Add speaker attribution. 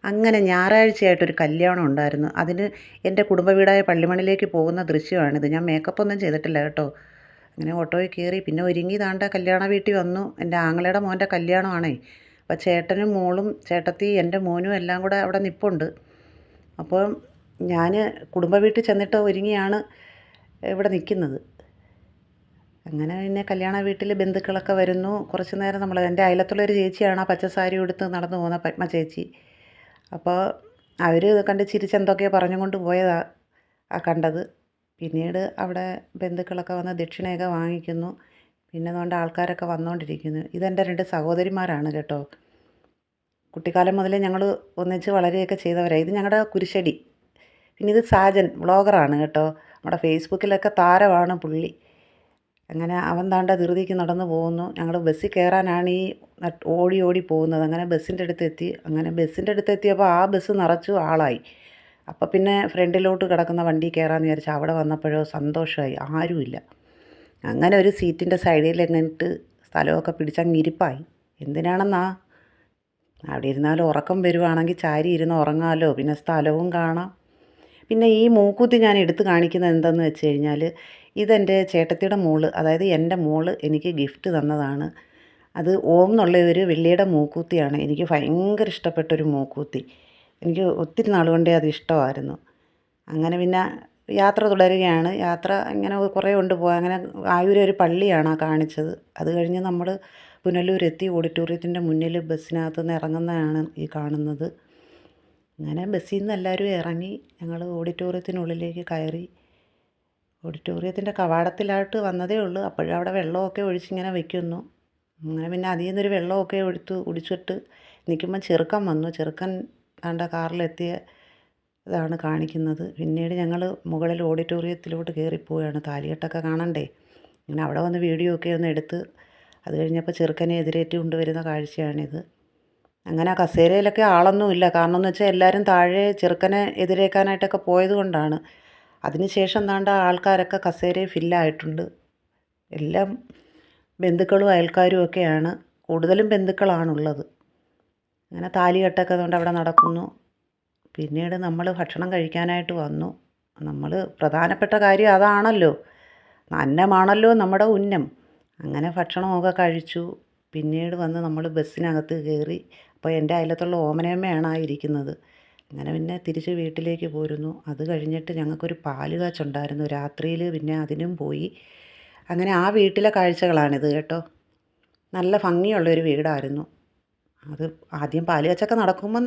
Speaker 1: അങ്ങനെ ഞായറാഴ്ചയായിട്ടൊരു കല്യാണം ഉണ്ടായിരുന്നു. അതിന് എൻ്റെ കുടുംബ വീടായ പള്ളിമണിലേക്ക് പോകുന്ന ദൃശ്യമാണിത്. ഞാൻ മേക്കപ്പൊന്നും ചെയ്തിട്ടില്ല കേട്ടോ. അങ്ങനെ ഓട്ടോയിൽ കയറി പിന്നെ ഒരുങ്ങി ദാണ്ട കല്യാണ വീട്ടിൽ വന്നു. എൻ്റെ ആങ്ങളയുടെ മോൻ്റെ കല്യാണമാണേ. അപ്പോൾ ചേട്ടനും മോളും ചേട്ടത്തി എൻ്റെ മോനും എല്ലാം കൂടെ അവിടെ നിൽപ്പുണ്ട്. അപ്പോൾ ഞാൻ കുടുംബ വീട്ടിൽ ചെന്നിട്ട് ഒരുങ്ങിയാണ് ഇവിടെ നിൽക്കുന്നത്. അങ്ങനെ പിന്നെ കല്യാണ വീട്ടിൽ ബന്ധുക്കളൊക്കെ വരുന്നു. കുറച്ച് നേരം നമ്മൾ എൻ്റെ അയലത്തുള്ളൊരു ചേച്ചിയാണ് ആ പച്ച സാരി ഉടുത്ത് നടന്നു പോകുന്ന പത്മ ചേച്ചി. അപ്പോൾ അവർ കണ്ട് ചിരിച്ചെന്തൊക്കെയോ പറഞ്ഞും കൊണ്ട് പോയതാണ് ആ കണ്ടത്. പിന്നീട് അവിടെ ബന്ധുക്കളൊക്കെ വന്ന് ദക്ഷിണയൊക്കെ വാങ്ങിക്കുന്നു. പിന്നെ അതുകൊണ്ട് ആൾക്കാരൊക്കെ വന്നുകൊണ്ടിരിക്കുന്നു. ഇതെൻ്റെ 2 സഹോദരിമാരാണ് കേട്ടോ. കുട്ടിക്കാലം മുതലേ ഞങ്ങൾ ഒന്നിച്ച് വളരെയൊക്കെ ചെയ്തവരാണ്. ഇത് ഞങ്ങളുടെ കുരിശടി. പിന്നെ ഇത് സാജൻ വ്ളോഗറാണ് കേട്ടോ. നമ്മുടെ ഫേസ്ബുക്കിലൊക്കെ താരമാണ് പുള്ളി. അങ്ങനെ അവൻ ദാണ്ട ധൃതിക്ക് നടന്നു പോകുന്നു. ഞങ്ങൾ ബസ്സിൽ കയറാനാണ് ഈ ഓടി ഓടി പോകുന്നത്. അങ്ങനെ ബസ്സിൻ്റെ അടുത്തെത്തി. അങ്ങനെ ബസ്സിൻ്റെ അടുത്തെത്തിയപ്പോൾ ആ ബസ് നിറച്ചു ആളായി. അപ്പോൾ പിന്നെ ഫ്രണ്ടിലോട്ട് കിടക്കുന്ന വണ്ടി കയറാമെന്ന് വിചാരിച്ചു. അവിടെ വന്നപ്പോഴോ സന്തോഷമായി, ആരുമില്ല. അങ്ങനെ ഒരു സീറ്റിൻ്റെ സൈഡിൽ എങ്ങനെയിട്ട് സ്ഥലമൊക്കെ പിടിച്ചങ്ങ് ഇരിപ്പായി. എന്തിനാണെന്നാ, അവിടെ ഇരുന്നാലും ഉറക്കം വരുവാണെങ്കിൽ ചാരി ഇരുന്ന് ഉറങ്ങാമല്ലോ, പിന്നെ സ്ഥലവും കാണാം. പിന്നെ ഈ മൂക്കുത്തി ഞാൻ എടുത്ത് കാണിക്കുന്നത് എന്തെന്ന് വെച്ച് കഴിഞ്ഞാൽ, ഇതെൻ്റെ ചേട്ടത്തിയുടെ മോള്, അതായത് എൻ്റെ മോള് എനിക്ക് ഗിഫ്റ്റ് തന്നതാണ്. അത് ഓം എന്നുള്ള ഒരു വെള്ളിയുടെ മൂക്കുത്തിയാണ്. എനിക്ക് ഭയങ്കര ഇഷ്ടപ്പെട്ടൊരു മൂക്കുത്തി. എനിക്ക് ഒത്തിരി നാൾ കൊണ്ടേ അത് ഇഷ്ടമായിരുന്നു. അങ്ങനെ പിന്നെ യാത്ര തുടരുകയാണ്. യാത്ര ഇങ്ങനെ കുറേ കൊണ്ട് പോകാൻ. അങ്ങനെ ആയൂർ ഒരു പള്ളിയാണ് ആ കാണിച്ചത്. അത് കഴിഞ്ഞ് നമ്മൾ പുനലൂരെത്തി. ഓഡിറ്റോറിയത്തിൻ്റെ മുന്നിൽ ബസ്സിനകത്ത് നിന്ന് ഇറങ്ങുന്നതാണ് ഈ കാണുന്നത്. അങ്ങനെ ബസ്സിൽ നിന്ന് എല്ലാവരും ഇറങ്ങി. ഞങ്ങൾ ഓഡിറ്റോറിയത്തിനുള്ളിലേക്ക് കയറി. ഓഡിറ്റോറിയത്തിൻ്റെ കവാടത്തിലായിട്ട് വന്നതേ ഉള്ളൂ. അപ്പോഴും അവിടെ വെള്ളമൊക്കെ ഒഴിച്ചിങ്ങനെ വയ്ക്കുന്നു. അങ്ങനെ പിന്നെ അതിൽ നിന്നൊരു വെള്ളമൊക്കെ കുടിച്ചിട്ട് നിൽക്കുമ്പം ചെറുക്കൻ വന്നു. ചെറുക്കൻ ആണ്ട കാറിലെത്തിയ ഇതാണ് കാണിക്കുന്നത്. പിന്നീട് ഞങ്ങൾ മുകളിൽ ഓഡിറ്റോറിയത്തിലോട്ട് കയറിപ്പോവുകയാണ്. താലികെട്ടൊക്കെ കാണണ്ടേ. അങ്ങനെ അവിടെ വന്ന് വീഡിയോ ഒക്കെ ഒന്ന് എടുത്ത് അത് കഴിഞ്ഞപ്പോൾ ചെറുക്കനെ എതിരേറ്റ് കൊണ്ടുവരുന്ന കാഴ്ചയാണിത്. അങ്ങനെ ആ കസേരയിലൊക്കെ ആളൊന്നുമില്ല. കാരണം എന്ന് വെച്ചാൽ എല്ലാവരും താഴെ ചെറുക്കനെ എതിരേക്കാനായിട്ടൊക്കെ പോയത് കൊണ്ടാണ്. അതിനുശേഷം എന്താണ്ട് ആൾക്കാരൊക്കെ കസേരയിൽ ഫില്ലായിട്ടുണ്ട്. എല്ലാം ബന്ധുക്കളും അയൽക്കാരും ഒക്കെയാണ്. കൂടുതലും ബന്ധുക്കളാണുള്ളത്. അങ്ങനെ താലികെട്ടൊക്കെ അതുകൊണ്ട് അവിടെ നടക്കുന്നു. പിന്നീട് നമ്മൾ ഭക്ഷണം കഴിക്കാനായിട്ട് വന്നു. നമ്മൾ പ്രധാനപ്പെട്ട കാര്യം അതാണല്ലോ, അന്നമാണല്ലോ നമ്മുടെ ഉന്നം. അങ്ങനെ ഭക്ഷണമൊക്കെ കഴിച്ചു. പിന്നീട് വന്ന് നമ്മൾ ബസ്സിനകത്ത് കയറി. അപ്പോൾ എൻ്റെ അയലത്തുള്ള ഓമനയമ്മയാണ് ആ ഇരിക്കുന്നത്. അങ്ങനെ പിന്നെ തിരിച്ച് വീട്ടിലേക്ക് പോരുന്നു. അത് കഴിഞ്ഞിട്ട് ഞങ്ങൾക്കൊരു പാല് കാച്ചുണ്ടായിരുന്നു രാത്രിയിൽ. പിന്നെ അതിനും പോയി. അങ്ങനെ ആ വീട്ടിലെ കാഴ്ചകളാണിത് കേട്ടോ. നല്ല ഭംഗിയുള്ളൊരു വീടായിരുന്നു. അത് ആദ്യം പാല് കാച്ചൊക്കെ നടക്കുമ്പം